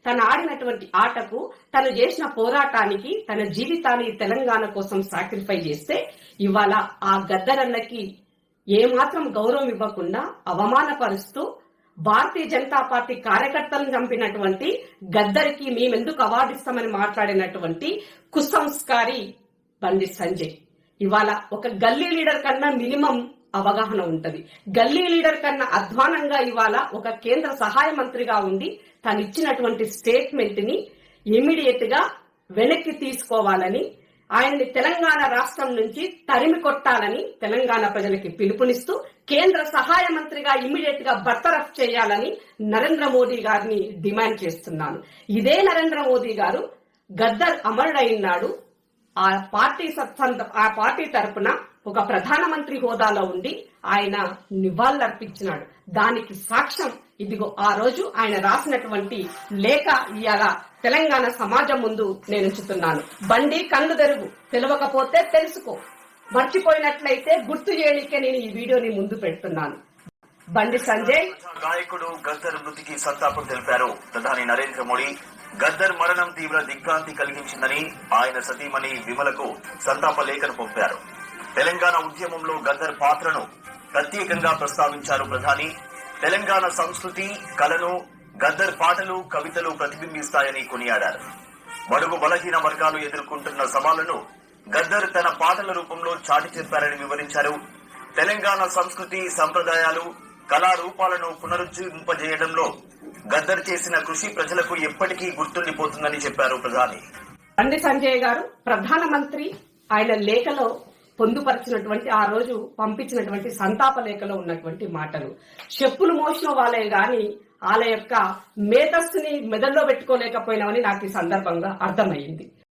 తను ఆడినటువంటి ఆటకు, తను చేసిన పోరాటానికి, తన జీవితాన్ని తెలంగాణ కోసం సాక్రిఫై చేస్తే ఇవాళ ఆ గద్దరన్నకి ఏమాత్రం గౌరవం ఇవ్వకుండా అవమానపరుస్తూ భారతీయ జనతా పార్టీ కార్యకర్తలను చంపినటువంటి గద్దరికి మేమెందుకు అవార్డు ఇస్తామని మాట్లాడినటువంటి కుసంస్కారి బండి సంజయ్ ఇవాళ ఒక గల్లీ లీడర్ కన్నా మినిమం అవగాహన ఉంటది. గల్లీ లీడర్ కన్నా అధ్వానంగా ఇవాళ ఒక కేంద్ర సహాయ మంత్రిగా ఉండి తను ఇచ్చినటువంటి స్టేట్మెంట్ ని ఇమీడియట్ గా వెనక్కి తీసుకోవాలని, ఆయన్ని తెలంగాణ రాష్ట్రం నుంచి తరిమి కొట్టాలని తెలంగాణ ప్రజలకి పిలుపునిస్తూ కేంద్ర సహాయ మంత్రిగా ఇమీడియట్ గా బర్తరఫ్ చేయాలని నరేంద్ర మోదీ గారిని డిమాండ్ చేస్తున్నాను. ఇదే నరేంద్ర మోదీ గారు గద్దర్ అమరుడైనాడు, ఆ పార్టీ తరపున ఒక ప్రధానమంత్రి హోదాలో ఉండి ఆయన నివాళులర్పించినాడు. దానికి సాక్ష్యం ఇదిగో ఆ రోజు ఆయన రాసినటువంటి లేఖ ఇవాళ తెలంగాణ సమాజం ముందు నేను ఉంచుతున్నాను. బండి కళ్ళు తెరుగు, తెలియకపోతే తెలుసుకో, మర్చిపోయినట్లయితే గుర్తు చేయడానికే నేను ఈ వీడియోని ముందు పెడుతున్నాను. బండి సంజయ్ నాయకుడు గద్దర్ మృతికి సంతాపం తెలిపారు ప్రధాని నరేంద్ర మోడీ. గద్దర్ మరణం తీవ్ర దిగ్భ్రాంతి కలిగించిందని ఆయన సతీమణి విమలకు సంతాప లేఖను పంపారు. తెలంగాణ ఉద్యమంలో గద్దర్ పాత్రను ప్రత్యేకంగా ప్రస్తావించారు ప్రధాని. తెలంగాణ సంస్కృతి, కళను గద్దర్ పాటలు, కవితలు ప్రతిబింబిస్తాయని కొనియాడారు. బడుగు బలహీన వర్గాలు ఎదుర్కొంటున్న సవాళ్లను గద్దర్ తన పాటల రూపంలో చాటి చెప్పారని వివరించారు. తెలంగాణ సంస్కృతి, సంప్రదాయాలు, కళారూపాలను పునరుజ్జీవింపజేయడంలో గద్దర్ చేసిన కృషి ప్రజలకు ఎప్పటికీ గుర్తుండిపోతుందని చెప్పారు ప్రధాని. బండి సంజయ్ గారు ప్రధానమంత్రి ఆయన లేఖలో పొందుపరిచినటువంటి, ఆ రోజు పంపించినటువంటి సంతాప లేఖలో ఉన్నటువంటి మాటలు చెప్పులు మోసిన వాళ్ళే గాని వాళ్ళ యొక్క మేధస్సుని మెదడులో పెట్టుకోలేకపోయినామని నాకు ఈ సందర్భంగా అర్థమైంది.